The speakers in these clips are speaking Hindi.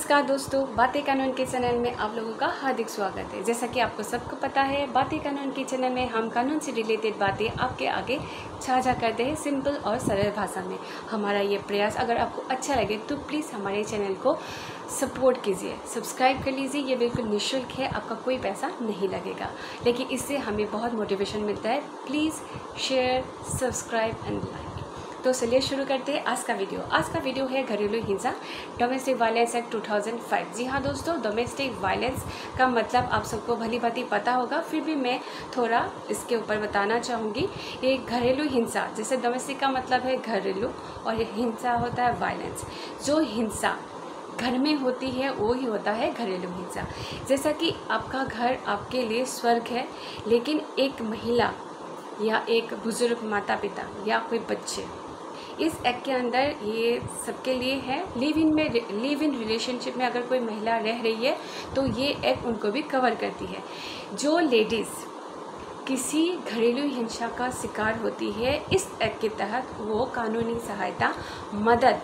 नमस्कार दोस्तों, बातें कानून के चैनल में आप लोगों का हार्दिक स्वागत है। जैसा कि आपको सबको पता है, बातें कानून के चैनल में हम कानून से रिलेटेड बातें आपके आगे साझा करते हैं सिंपल और सरल भाषा में। हमारा ये प्रयास अगर आपको अच्छा लगे तो प्लीज़ हमारे चैनल को सपोर्ट कीजिए, सब्सक्राइब कर लीजिए। ये बिल्कुल निःशुल्क है, आपका कोई पैसा नहीं लगेगा, लेकिन इससे हमें बहुत मोटिवेशन मिलता है। Please share, subscribe and like. तो चलिए शुरू करते हैं आज का वीडियो। आज का वीडियो है घरेलू हिंसा, डोमेस्टिक वायलेंस एक्ट 2005। जी हाँ दोस्तों, डोमेस्टिक वायलेंस का मतलब आप सबको भली भांति पता होगा, फिर भी मैं थोड़ा इसके ऊपर बताना चाहूँगी। ये घरेलू हिंसा, जैसे डोमेस्टिक का मतलब है घरेलू और हिंसा होता है वायलेंस। जो हिंसा घर में होती है वो ही होता है घरेलू हिंसा। जैसा कि आपका घर आपके लिए स्वर्ग है, लेकिन एक महिला या एक बुजुर्ग माता पिता या कोई बच्चे, इस एक्ट के अंदर ये सबके लिए है। लिव इन रिलेशनशिप में अगर कोई महिला रह रही है तो ये एक्ट उनको भी कवर करती है। जो लेडीज़ किसी घरेलू हिंसा का शिकार होती है, इस एक्ट के तहत वो कानूनी सहायता, मदद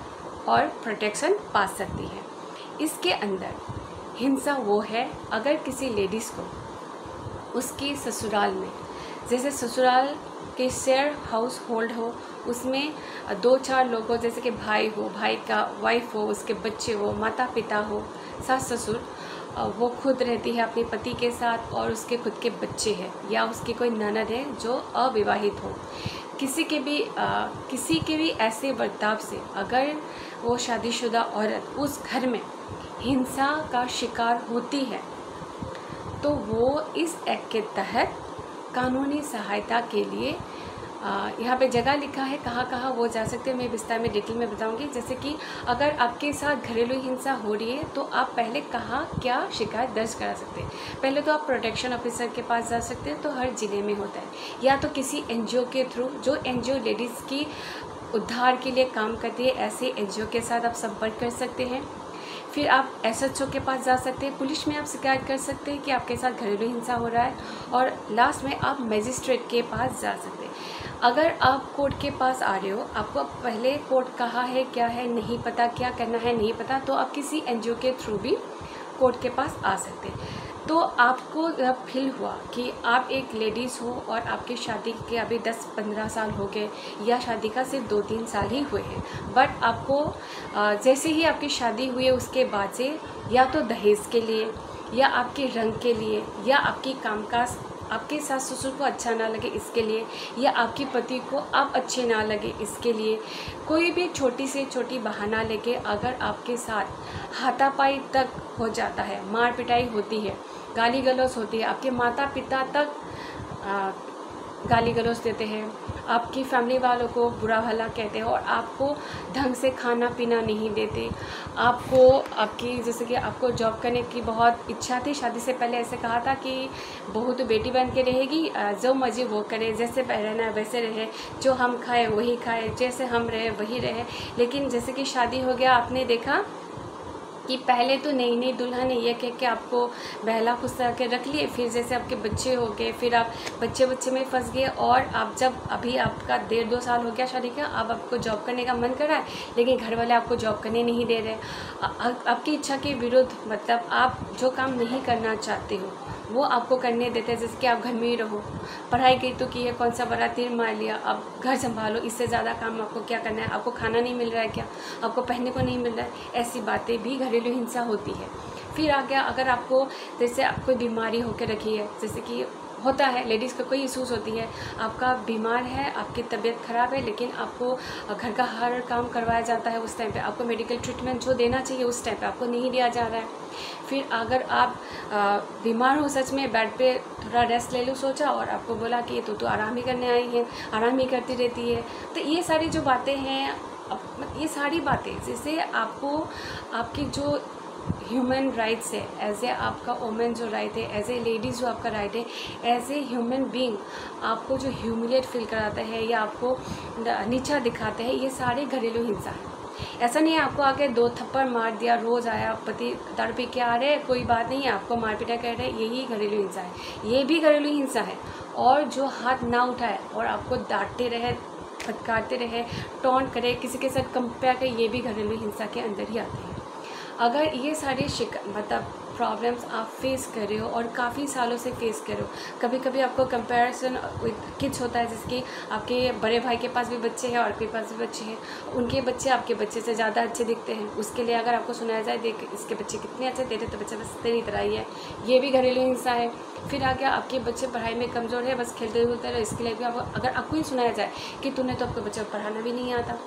और प्रोटेक्शन पा सकती है। इसके अंदर हिंसा वो है अगर किसी लेडीज़ को उसकी ससुराल में, जैसे ससुराल के शेयर हाउस होल्ड हो, उसमें 2-4 लोग हो, जैसे कि भाई हो, भाई का वाइफ हो, उसके बच्चे हो, माता पिता हो, सास ससुर, वो खुद रहती है अपने पति के साथ और उसके खुद के बच्चे हैं, या उसकी कोई ननद है जो अविवाहित हो। किसी के भी ऐसे बर्ताव से अगर वो शादीशुदा औरत उस घर में हिंसा का शिकार होती है तो वो इस एक्ट के तहत कानूनी सहायता के लिए यहाँ पे जगह लिखा है कहाँ वो जा सकते हैं, मैं विस्तार में डिटेल में बताऊंगी। जैसे कि अगर आपके साथ घरेलू हिंसा हो रही है तो आप पहले कहाँ क्या शिकायत दर्ज करा सकते हैं। पहले तो आप प्रोटेक्शन ऑफिसर के पास जा सकते हैं, तो हर ज़िले में होता है, या तो किसी एनजीओ के थ्रू, जो एनजीओ लेडीज़ की उद्धार के लिए काम करती है, ऐसे एनजीओ के साथ आप संपर्क कर सकते हैं। फिर आप एसएचओ के पास जा सकते हैं, पुलिस में आप शिकायत कर सकते हैं कि आपके साथ घरेलू हिंसा हो रहा है, और लास्ट में आप मजिस्ट्रेट के पास जा सकते हैं। अगर आप कोर्ट के पास आ रहे हो, आपको पहले कोर्ट कहाँ है, क्या है नहीं पता, क्या करना है नहीं पता, तो आप किसी एनजीओ के थ्रू भी कोर्ट के पास आ सकते हैं। तो आपको जब फील हुआ कि आप एक लेडीज़ हो और आपकी शादी के अभी 10-15 साल हो गए, या शादी का सिर्फ 2-3 साल ही हुए हैं, बट आपको जैसे ही आपकी शादी हुई है उसके बाद से या तो दहेज के लिए, या आपके रंग के लिए, या आपकी कामकाज आपके सास ससुर को अच्छा ना लगे इसके लिए, या आपके पति को आप अच्छे ना लगे इसके लिए, कोई भी छोटी से छोटी बहाना लेके अगर आपके साथ हाथापाई तक हो जाता है, मार पिटाई होती है, गाली गलौज होती है, आपके माता पिता तक गाली गलौज देते हैं, आपकी फैमिली वालों को बुरा भला कहते हैं, और आपको ढंग से खाना पीना नहीं देते, आपकी जैसे कि आपको जॉब करने की बहुत इच्छा थी, शादी से पहले ऐसे कहा था कि बहू तो बेटी बन के रहेगी, जो मर्जी वो करे, जैसे रहना वैसे रहे, जो हम खाए वही खाए, जैसे हम रहे वही रहे। लेकिन जैसे कि शादी हो गया, आपने देखा कि पहले तो नई नई दुल्हन ये कह के आपको बहला फुसला के रख लिए, फिर जैसे आपके बच्चे हो गए, फिर आप बच्चे में फंस गए, और आप जब अभी आपका 1.5-2 साल हो गया शादी का, अब आपको जॉब करने का मन कर रहा है, लेकिन घर वाले आपको जॉब करने नहीं दे रहे, आपकी इच्छा के विरुद्ध, मतलब आप जो काम नहीं करना चाहते हो वो आपको करने देते हैं। जैसे कि आप घर में ही रहो, पढ़ाई की तो की है, कौन सा बड़ा तीर मार लिया, अब घर संभालो, इससे ज़्यादा काम आपको क्या करना है, आपको खाना नहीं मिल रहा है क्या, आपको पहनने को नहीं मिल रहा है, ऐसी बातें भी घरेलू हिंसा होती है। फिर आ गया, अगर आपको जैसे कोई बीमारी होकर रखी है, जैसे कि होता है लेडीज़ को कोई इशूज़ होती है, आपका बीमार है, आपकी तबीयत ख़राब है, लेकिन आपको घर का हर काम करवाया जाता है, उस टाइम पे आपको मेडिकल ट्रीटमेंट जो देना चाहिए उस टाइम पे आपको नहीं दिया जा रहा है। फिर अगर आप बीमार हो, सच में बेड पे थोड़ा रेस्ट ले लो सोचा, और आपको बोला कि तो आराम ही करने आई है, आराम ही करती रहती है। तो ये सारी जो बातें हैं, ये सारी बातें जैसे आपको आपकी जो ह्यूमन राइट्स है, एज ए आपका वोमेन जो राइट है, एज ए लेडीज़ जो आपका राइट है, एज ए ह्यूमन बीइंग आपको जो ह्यूमिलेट फील कराता है या आपको नीचा दिखाते हैं, ये सारे घरेलू हिंसा है। ऐसा नहीं है आपको आके 2 थप्पड़ मार दिया, रोज़ आया पति दारू पी के आ रहे, कोई बात नहीं है, आपको मार पिटा कर रहे, यही घरेलू हिंसा है, ये भी घरेलू हिंसा है। और जो हाथ ना उठाए और आपको डांटते रहे, फटकारते रहे, टॉन्ट करे, किसी के साथ कंपेयर करे, ये भी घरेलू हिंसा के अंदर ही आते हैं। अगर ये सारे मतलब प्रॉब्लम्स आप फेस कर रहे हो और काफ़ी सालों से फेस कर रहे हो, कभी कभी आपको कंपैरिजन विद किड्स होता है, जिसके आपके बड़े भाई के पास भी बच्चे हैं और आपके पास भी बच्चे हैं, उनके बच्चे आपके बच्चे से ज़्यादा अच्छे दिखते हैं, उसके लिए अगर आपको सुनाया जाए देख इसके बच्चे कितने अच्छे, तेरे तो बच्चे बस तेरी तरह ही है, ये भी घरेलू हिंसा है। फिर आ गया आपके बच्चे पढ़ाई में कमज़ोर है, बस खेलते खेलते रहो, इसके लिए भी अगर आपको ही सुनाया जाए कि तूने तो आपके बच्चे को पढ़ाना भी नहीं आता,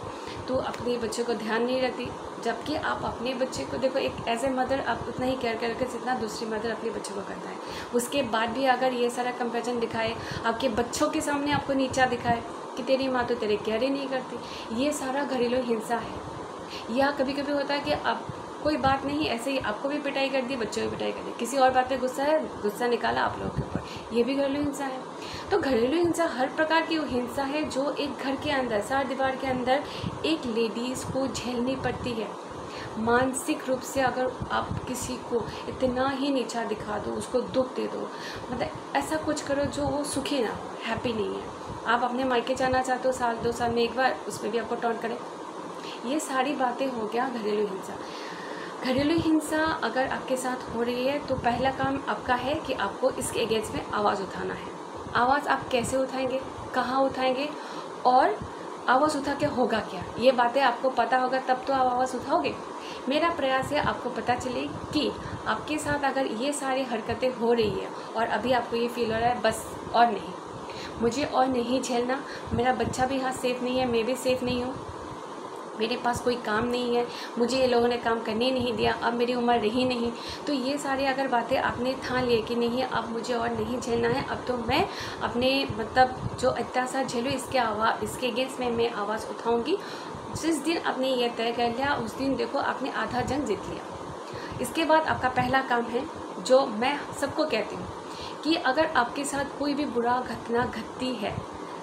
तो अपने बच्चे को ध्यान नहीं रखती, जबकि आप अपने बच्चे को देखो एक एज ए मदर आप उतना ही केयर करके जितना दूसरी मदर अपने बच्चे को करता है, उसके बाद भी अगर ये सारा कंपैरिजन दिखाए, आपके बच्चों के सामने आपको नीचा दिखाए कि तेरी माँ तो तेरे केयर ही नहीं करती, ये सारा घरेलू हिंसा है। या कभी कभी होता है कि आप कोई बात नहीं ऐसे ही आपको भी पिटाई कर दी, बच्चों की पिटाई कर दी, किसी और बात पे गुस्सा है, गुस्सा निकाला आप लोगों के ऊपर, ये भी घरेलू हिंसा है। तो घरेलू हिंसा हर प्रकार की हिंसा है जो एक घर के अंदर, चार दीवार के अंदर एक लेडीज़ को झेलनी पड़ती है। मानसिक रूप से अगर आप किसी को इतना ही नीचा दिखा दो, उसको दुख दे दो, मतलब ऐसा कुछ करो जो वो सुखी ना हो, हैप्पी नहीं है, आप अपने मायके जाना चाहते हो साल 2 साल में एक बार, उस पर भी आपको टॉन्ट करें, ये सारी बातें हो गया घरेलू हिंसा। घरेलू हिंसा अगर आपके साथ हो रही है तो पहला काम आपका है कि आपको इसके अगेंस्ट में आवाज़ उठाना है। आवाज़ आप कैसे उठाएंगे, कहाँ उठाएंगे और आवाज़ उठा के होगा क्या, ये बातें आपको पता होगा तब तो आप आवाज़ उठाओगे। मेरा प्रयास है आपको पता चले कि आपके साथ अगर ये सारी हरकतें हो रही है और अभी आपको ये फील हो रहा है बस और नहीं, मुझे और नहीं झेलना, मेरा बच्चा भी यहाँ सेफ़ नहीं है, मैं भी सेफ़ नहीं हूँ, मेरे पास कोई काम नहीं है, मुझे ये लोगों ने काम करने नहीं दिया, अब मेरी उम्र रही नहीं, तो ये सारी अगर बातें आपने ठान लिए कि नहीं अब मुझे और नहीं झेलना है, अब तो मैं अपने मतलब जो अत्याचार झेलूँ इसके अगेंस्ट में मैं आवाज़ उठाऊँगी। जिस दिन आपने ये तय कर लिया उस दिन देखो आपने आधा जंग जीत लिया। इसके बाद आपका पहला काम है जो मैं सबको कहती हूँ कि अगर आपके साथ कोई भी बुरा घटना घटती है,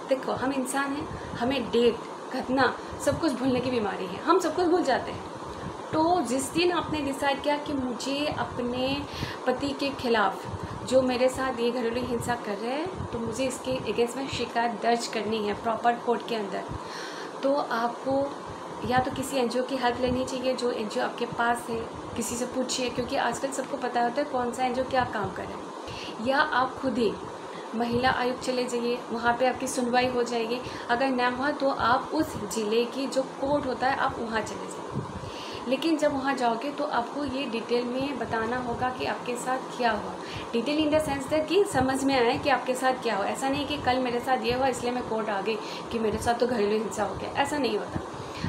देखो हम इंसान हैं, हमें डेट घटना सब कुछ भूलने की बीमारी है, हम सब कुछ भूल जाते हैं। तो जिस दिन आपने डिसाइड किया कि मुझे अपने पति के खिलाफ़ जो मेरे साथ ये घरेलू हिंसा कर रहे हैं तो मुझे इसके अगेंस्ट में शिकायत दर्ज करनी है प्रॉपर कोर्ट के अंदर, तो आपको या तो किसी एनजीओ की हेल्प लेनी चाहिए, जो एनजीओ आपके पास है, किसी से पूछिए, क्योंकि आजकल सबको पता होता है कौन सा एनजीओ क्या काम कर रहा है। या आप खुद ही महिला आयोग चले जाइए, वहाँ पे आपकी सुनवाई हो जाएगी, अगर ना हुआ तो आप उस ज़िले की जो कोर्ट होता है आप वहाँ चले जाइए। लेकिन जब वहाँ जाओगे तो आपको ये डिटेल में बताना होगा कि आपके साथ क्या हुआ, detail in the sense that कि समझ में आए कि आपके साथ क्या हुआ। ऐसा नहीं कि कल मेरे साथ ये हुआ इसलिए मैं कोर्ट आ गई कि मेरे साथ तो घरेलू हिंसा हो गया, ऐसा नहीं होता।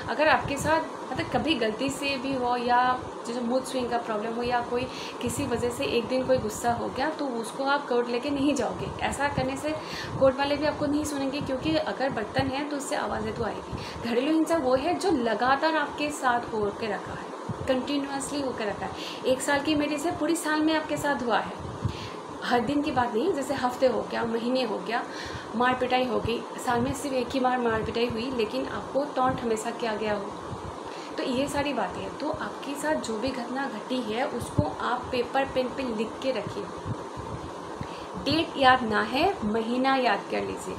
अगर आपके साथ मतलब कभी गलती से भी हो या जैसे मूड स्विंग का प्रॉब्लम हो या कोई किसी वजह से एक दिन कोई गुस्सा हो गया तो उसको आप कोर्ट लेके नहीं जाओगे। ऐसा करने से कोर्ट वाले भी आपको नहीं सुनेंगे, क्योंकि अगर बर्तन है तो उससे आवाज़ें तो आएगी। घरेलू हिंसा वो है जो लगातार आपके साथ हो के रखा है, कंटिन्यूसली होकर रखा है। 1 साल की मेरे से पूरी साल में आपके साथ हुआ है, हर दिन की बात नहीं, जैसे हफ्ते हो गया, महीने हो गया, मार पिटाई हो गई, साल में सिर्फ एक ही बार मार पिटाई हुई लेकिन आपको टॉन्ट हमेशा किया गया हो, तो ये सारी बातें हैं। तो आपके साथ जो भी घटना घटी है उसको आप पेपर पेन पे लिख के रखिए। डेट याद ना है, महीना याद कर लीजिए।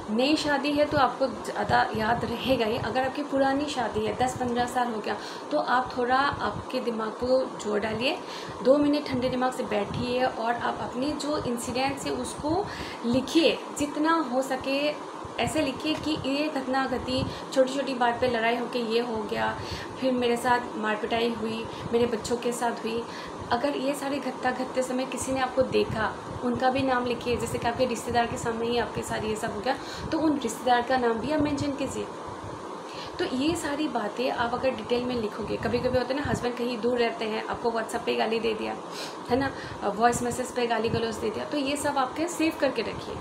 नई शादी है तो आपको ज़्यादा याद रहेगा ही, अगर आपकी पुरानी शादी है 10-15 साल हो गया तो आप थोड़ा आपके दिमाग को जोड़ डालिए, 2 मिनट ठंडे दिमाग से बैठिए और आप अपने जो इंसिडेंट्स है उसको लिखिए, जितना हो सके ऐसे लिखिए कि ये घटना घटी, छोटी छोटी बात पे लड़ाई होके ये हो गया, फिर मेरे साथ मार पिटाई हुई, मेरे बच्चों के साथ हुई। अगर ये सारी घटना घटते समय किसी ने आपको देखा उनका भी नाम लिखिए, जैसे कि आपके रिश्तेदार के सामने ही आपके साथ ये सब हो गया तो उन रिश्तेदार का नाम भी आप मेंशन कीजिए। तो ये सारी बातें आप अगर डिटेल में लिखोगे, कभी कभी होता है ना हस्बैंड कहीं दूर रहते हैं, आपको व्हाट्सएप पे गाली दे दिया है ना, वॉइस मैसेज पे गाली गलौज दे दिया, तो ये सब आपके सेव करके रखिए।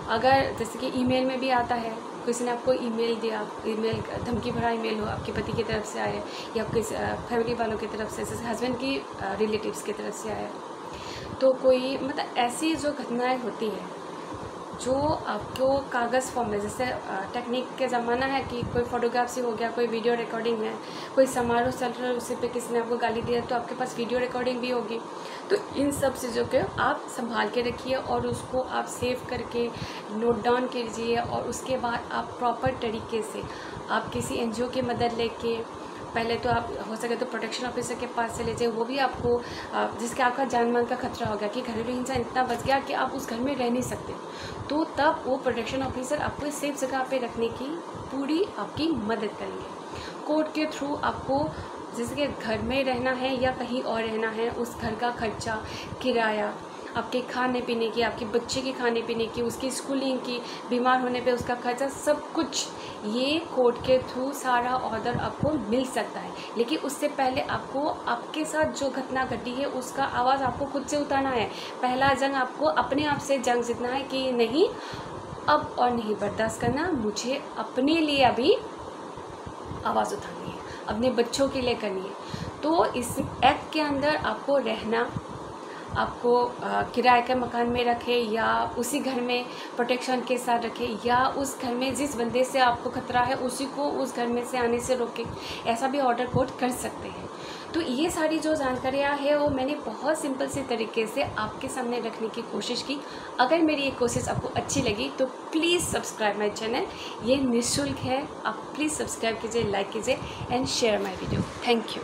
अगर जैसे कि ईमेल में भी आता है, किसी ने आपको ईमेल दिया, ईमेल धमकी भरा ईमेल हो, आपके पति की तरफ से आए या आपके फैमिली वालों की तरफ से, जैसे हस्बैंड की रिलेटिव्स की तरफ से आया, तो कोई मतलब ऐसी जो घटनाएं होती है जो आपको कागज़ फॉर्म में, जैसे टेक्निक के ज़माना है कि कोई फोटोग्राफ से हो गया, कोई वीडियो रिकॉर्डिंग है, कोई समारोह चल रहा है उसी पे किसी ने आपको गाली दिया तो आपके पास वीडियो रिकॉर्डिंग भी होगी। तो इन सब चीज़ों को आप संभाल के रखिए और उसको आप सेव करके नोट डाउन कीजिए और उसके बाद आप प्रॉपर तरीके से आप किसी एनजीओ की मदद लेके पहले तो आप हो सके तो प्रोटेक्शन ऑफिसर के पास चले जाए, वो भी आपको जिसके आपका जान मान का खतरा हो गया कि घरेलू हिंसा इतना बच गया कि आप उस घर में रह नहीं सकते, तो तब वो प्रोटेक्शन ऑफिसर आपको सेफ जगह पे रखने की पूरी आपकी मदद करेंगे। कोर्ट के थ्रू आपको जैसे कि घर में रहना है या कहीं और रहना है, उस घर का खर्चा, किराया, आपके खाने पीने की, आपके बच्चे के खाने पीने की, उसकी स्कूलिंग की, बीमार होने पे उसका खर्चा, सब कुछ ये कोर्ट के थ्रू सारा ऑर्डर आपको मिल सकता है। लेकिन उससे पहले आपको आपके साथ जो घटना घटी है उसका आवाज़ आपको खुद से उठाना है। पहला जंग आपको अपने आप से जंग जीतना है कि नहीं, अब और नहीं बर्दाश्त करना, मुझे अपने लिए अभी आवाज़ उठानी है, अपने बच्चों के लिए करनी है। तो इस एक्ट के अंदर आपको रहना, आपको किराए के मकान में रखे या उसी घर में प्रोटेक्शन के साथ रखे, या उस घर में जिस बंदे से आपको खतरा है उसी को उस घर में से आने से रोके, ऐसा भी ऑर्डर कोर्ट कर सकते हैं। तो ये सारी जो जानकारियाँ हैं वो मैंने बहुत सिंपल से तरीके से आपके सामने रखने की कोशिश की। अगर मेरी ये कोशिश आपको अच्छी लगी तो प्लीज़ सब्सक्राइब माई चैनल, ये निःशुल्क है, आप प्लीज़ सब्सक्राइब कीजिए, लाइक कीजिए and share my video. Thank you.